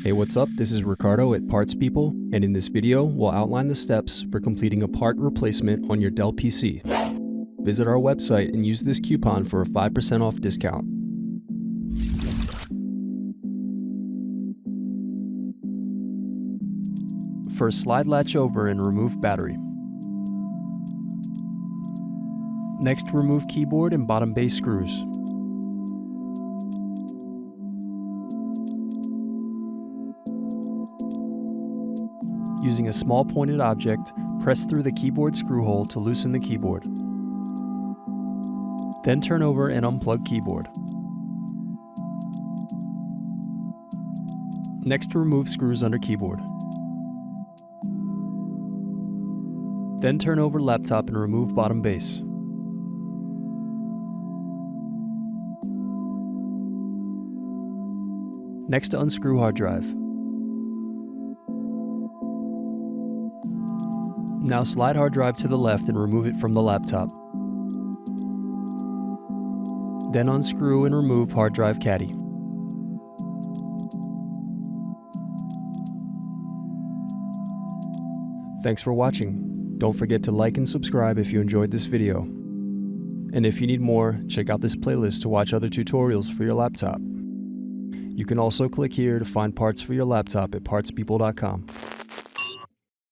Hey, what's up? This is Ricardo at Parts People, and in this video, we'll outline the steps for completing a part replacement on your Dell PC. Visit our website and use this coupon for a 5% off discount. First, slide latch over and remove battery. Next, remove keyboard and bottom base screws. Using a small pointed object, press through the keyboard screw hole to loosen the keyboard. Then turn over and unplug keyboard. Next, remove screws under keyboard. Then turn over laptop and remove bottom base. Next, unscrew hard drive. Now slide hard drive to the left and remove it from the laptop. Then unscrew and remove hard drive caddy. Thanks for watching. Don't forget to like and subscribe if you enjoyed this video. And if you need more, check out this playlist to watch other tutorials for your laptop. You can also click here to find parts for your laptop at partspeople.com.